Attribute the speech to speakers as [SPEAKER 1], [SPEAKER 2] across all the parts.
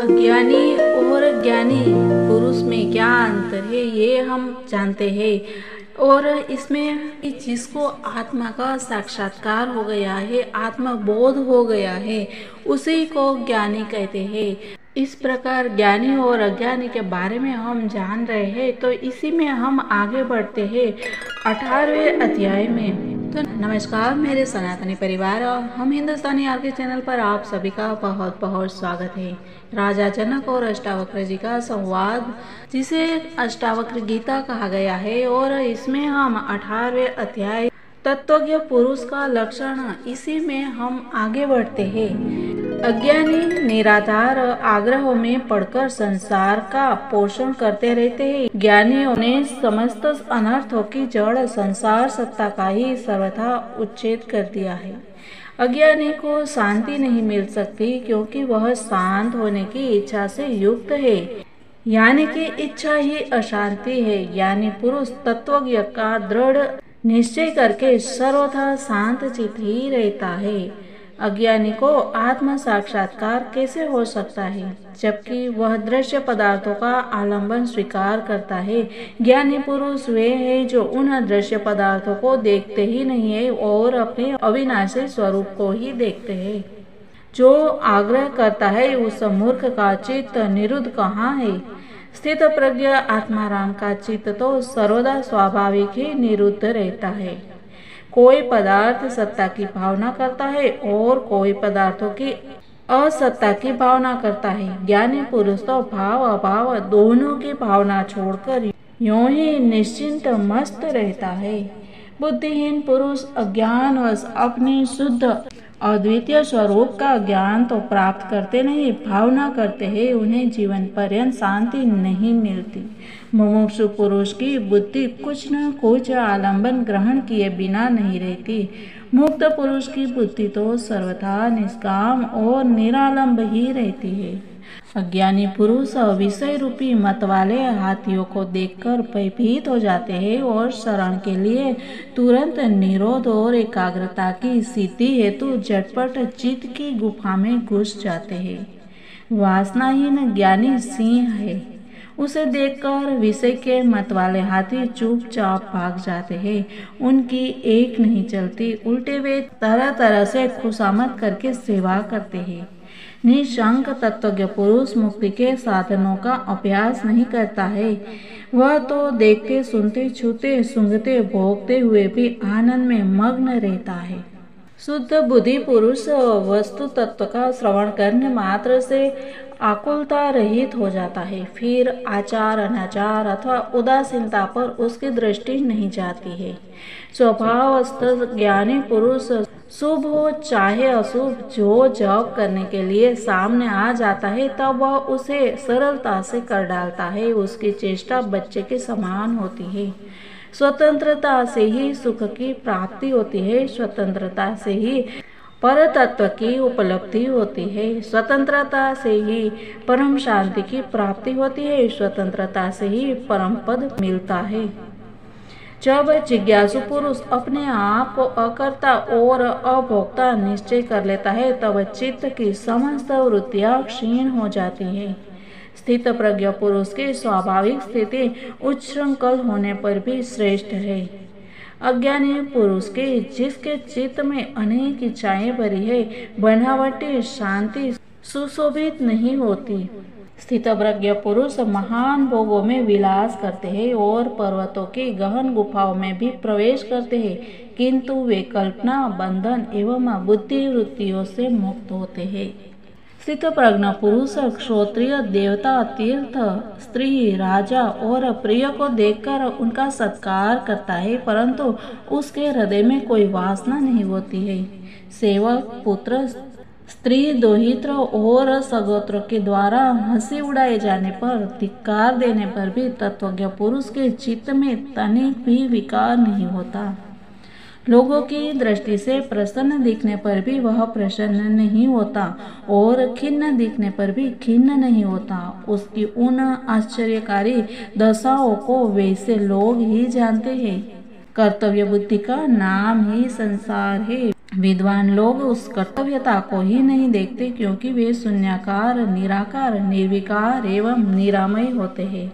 [SPEAKER 1] अज्ञानी और ज्ञानी पुरुष में क्या अंतर है ये हम जानते हैं। और इसमें जिसको आत्मा का साक्षात्कार हो गया है, आत्मा बोध हो गया है, उसी को ज्ञानी कहते हैं। इस प्रकार ज्ञानी और अज्ञानी के बारे में हम जान रहे हैं, तो इसी में हम आगे बढ़ते हैं 18वें अध्याय में। तो नमस्कार मेरे सनातनी परिवार, और हम हिंदुस्तानी आर के चैनल पर आप सभी का बहुत बहुत स्वागत है। राजा जनक और अष्टावक्र जी का संवाद, जिसे अष्टावक्र गीता कहा गया है, और इसमें हम 18वें अध्याय तत्वज्ञ पुरुष का लक्षण, इसी में हम आगे बढ़ते हैं। अज्ञानी निराधार आग्रह में पड़कर संसार का पोषण करते रहते हैं। ज्ञानियों ने समस्त अनर्थों की जड़ संसार सत्ता का ही सर्वथा उच्छेद कर दिया है। अज्ञानी को शांति नहीं मिल सकती, क्योंकि वह शांत होने की इच्छा से युक्त है, यानी कि इच्छा ही अशांति है। ज्ञानी पुरुष तत्वज्ञ का दृढ़ निश्चय करके सर्वथा शांत चित्त ही रहता है। अज्ञानी को आत्म साक्षात्कार कैसे हो सकता है, जबकि वह दृश्य पदार्थों का आलंबन स्वीकार करता है। ज्ञानी पुरुष वे हैं जो उन दृश्य पदार्थों को देखते ही नहीं है और अपने अविनाशी स्वरूप को ही देखते हैं। जो आग्रह करता है उस मूर्ख का चित्त निरुद्ध कहाँ है। स्थित प्रज्ञ आत्माराम का चित्त तो सर्वदा स्वाभाविक ही निरुद्ध रहता है। कोई पदार्थ सत्ता की भावना करता है और कोई पदार्थों की असत्ता की भावना करता है। ज्ञानी पुरुष तो भाव अभाव दोनों की भावना छोड़कर यूं ही निश्चिंत मस्त रहता है। बुद्धिहीन पुरुष अज्ञानवश अपने शुद्ध अद्वितीय स्वरूप का ज्ञान तो प्राप्त करते नहीं, भावना करते हैं, उन्हें जीवन पर्यंत शांति नहीं मिलती। मुमुक्षु पुरुष की बुद्धि कुछ न कुछ आलंबन ग्रहण किए बिना नहीं रहती। मुक्त पुरुष की बुद्धि तो सर्वथा निष्काम और निरालंब ही रहती है। अज्ञानी पुरुष विषय रूपी मत वाले हाथियों को देखकर भयभीत हो जाते हैं और शरण के लिए तुरंत निरोध और एकाग्रता की सिद्धि हेतु झटपट चित्त की गुफा में घुस जाते हैं। वासनाहीन ज्ञानी सिंह है, उसे देखकर विषय के मत वाले हाथी चुपचाप भाग जाते हैं। उनकी एक नहीं चलती, उल्टे वे तरह तरह से खुशामद करके सेवा करते हैं। निशंक तत्वज्ञ पुरुष मुक्ति के साधनों का अभ्यास नहीं करता है। वह तो देखते सुनते छूते सूंघते भोगते हुए भी आनंद में मग्न रहता है। शुद्ध बुद्धि पुरुष वस्तु तत्व का श्रवण करने मात्र से आकुलता रहित हो जाता है। फिर आचार अनाचार अथवा उदासीनता पर उसकी दृष्टि नहीं जाती है। स्वभावस्थ ज्ञानी पुरुष शुभ हो चाहे अशुभ, जो जप करने के लिए सामने आ जाता है तब वह उसे सरलता से कर डालता है। उसकी चेष्टा बच्चे के समान होती है। स्वतंत्रता से ही सुख की प्राप्ति होती है, स्वतंत्रता से ही परतत्व की उपलब्धि होती है, स्वतंत्रता से ही परम शांति की प्राप्ति होती है, स्वतंत्रता से ही परम पद मिलता है। जब जिज्ञासु पुरुष अपने आप को अकर्ता और अभोक्ता निश्चय कर लेता है, तब चित्त की समस्त वृत्तियां क्षीण हो जाती है। स्थित प्रज्ञ पुरुष की स्वाभाविक स्थिति उच्छृंखल होने पर भी श्रेष्ठ है। अज्ञानी पुरुष के जिसके चित्त में अनेक इच्छाएं भरी है, बनावटी शांति सुशोभित नहीं होती। स्थित प्रज्ञ पुरुष महान भोगों में विलास करते हैं और पर्वतों की गहन गुफाओं में भी प्रवेश करते हैं, किंतु वे कल्पना बंधन एवं बुद्धि वृत्तियों से मुक्त होते हैं। स्थित प्रज्ञ पुरुष क्षत्रिय देवता तीर्थ स्त्री राजा और प्रिय को देखकर उनका सत्कार करता है, परंतु उसके हृदय में कोई वासना नहीं होती है। सेवक पुत्र स्त्री दोहित्र और सगोत्र के द्वारा हंसी उड़ाए जाने पर, धिक्कार देने पर भी तत्वज्ञ पुरुष के चित्त में तनिक भी विकार नहीं होता। लोगों की दृष्टि से प्रसन्न दिखने पर भी वह प्रसन्न नहीं होता और खिन्न दिखने पर भी खिन्न नहीं होता। उसकी उन आश्चर्यकारी दशाओं को वैसे लोग ही जानते हैं। कर्तव्य बुद्धि का नाम ही संसार है। विद्वान लोग उस कर्तव्यता को ही नहीं देखते, क्योंकि वे शून्याकार, निराकार, निर्विकार एवं निरामय होते हैं।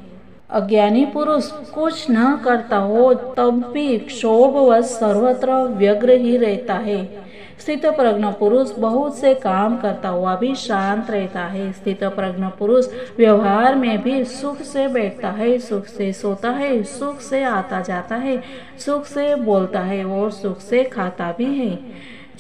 [SPEAKER 1] अज्ञानी पुरुष कुछ न करता हो तब भी क्षोभवश सर्वत्र व्यग्र ही रहता है। स्थित प्रज्ञ पुरुष बहुत से काम करता हुआ भी शांत रहता है। स्थित प्रज्ञ पुरुष व्यवहार में भी सुख से बैठता है, सुख से सोता है, सुख से आता जाता है, सुख से बोलता है और सुख से खाता भी है।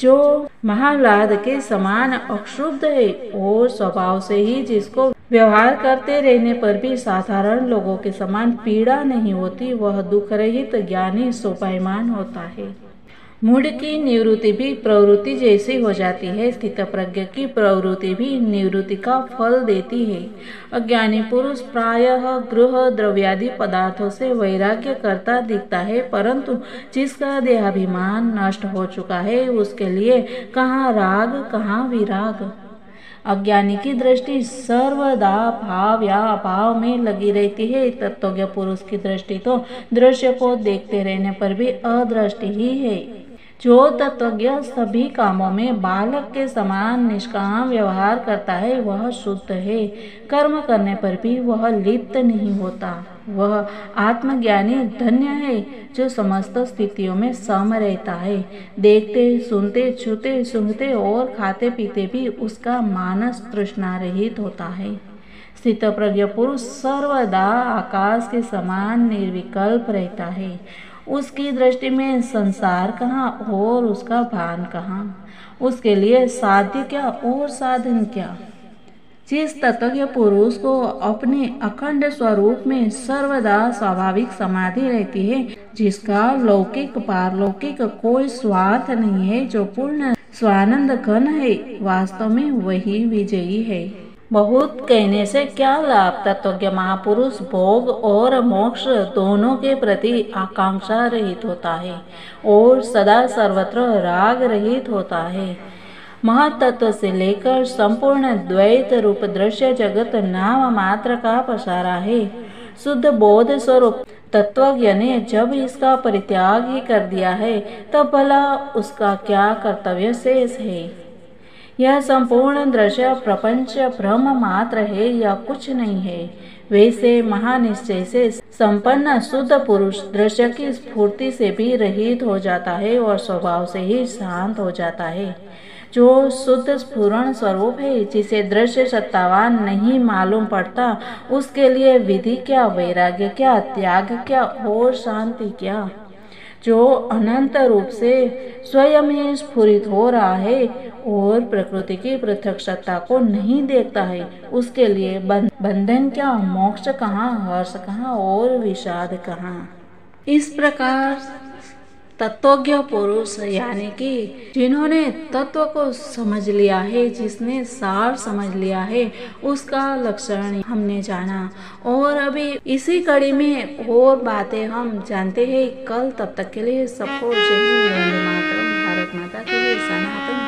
[SPEAKER 1] जो महालाद के समान अक्षुब्ध है और स्वभाव से ही जिसको व्यवहार करते रहने पर भी साधारण लोगों के समान पीड़ा नहीं होती, वह दुख रहित ज्ञानी शोभायमान होता है। मूढ़ की निवृत्ति भी प्रवृत्ति जैसी हो जाती है, स्थित प्रज्ञ की प्रवृत्ति भी निवृत्ति का फल देती है। अज्ञानी पुरुष प्रायः गृह द्रव्यादि पदार्थों से वैराग्य करता दिखता है, परंतु जिसका देहाभिमान नष्ट हो चुका है उसके लिए कहाँ राग कहाँ विराग। अज्ञानी की दृष्टि सर्वदा भाव या अभाव में लगी रहती है। तत्वज्ञ पुरुष की दृष्टि तो दृश्य को देखते रहने पर भी अदृष्टि ही है। जो तत्वज्ञ सभी कामों में बालक के समान निष्काम व्यवहार करता है वह शुद्ध है। कर्म करने पर भी वह लिप्त नहीं होता। वह आत्मज्ञानी धन्य है जो समस्त स्थितियों में सम रहता है। देखते, सुनते, छूते, सूंघते और खाते पीते भी उसका मानस तृष्णा रहित होता है। स्थित प्रज्ञ पुरुष सर्वदा आकाश के समान निर्विकल्प रहता है। उसकी दृष्टि में संसार कहाँ और उसका भान कहाँ, उसके लिए साध्य क्या और साधन क्या। जिस तत्वज्ञ पुरुष को अपने अखंड स्वरूप में सर्वदा स्वाभाविक समाधि रहती है, जिसका लौकिक पारलौकिक कोई स्वार्थ नहीं है, जो पूर्ण स्वानंद घन है, वास्तव में वही विजयी है। बहुत कहने से क्या लाभ। तत्वज्ञ महापुरुष भोग और मोक्ष दोनों के प्रति आकांक्षा रहित होता है और सदा सर्वत्र राग रहित होता है। महतत्व से लेकर संपूर्ण द्वैत रूप दृश्य जगत नाम मात्र का पसारा है। शुद्ध बोध स्वरूप तत्वज्ञ ने जब इसका परित्याग ही कर दिया है, तब भला उसका क्या कर्तव्य शेष है। यह संपूर्ण दृश्य प्रपंच ब्रह्म मात्र है या कुछ नहीं है। वैसे महानिश्चय से संपन्न शुद्ध पुरुष दृश्य की स्फूर्ति से भी रहित हो जाता है और स्वभाव से ही शांत हो जाता है। जो शुद्ध स्फुरण स्वरूप है, जिसे दृश्य सत्तावान नहीं मालूम पड़ता, उसके लिए विधि क्या, वैराग्य क्या, त्याग क्या और शांति क्या। जो अनंत रूप से स्वयं ही स्फुरित हो रहा है और प्रकृति की पृथक सत्ता को नहीं देखता है, उसके लिए बंधन क्या, मोक्ष कहाँ, हर्ष कहाँ और विषाद कहाँ। इस प्रकार तत्वज्ञ पुरुष यानी कि जिन्होंने तत्व को समझ लिया है, जिसने सार समझ लिया है, उसका लक्षण हमने जाना। और अभी इसी कड़ी में और बातें हम जानते हैं कल। तब तक के लिए सबको जय हिंद, वंदे मातरम। भारत माता की जय। सनातन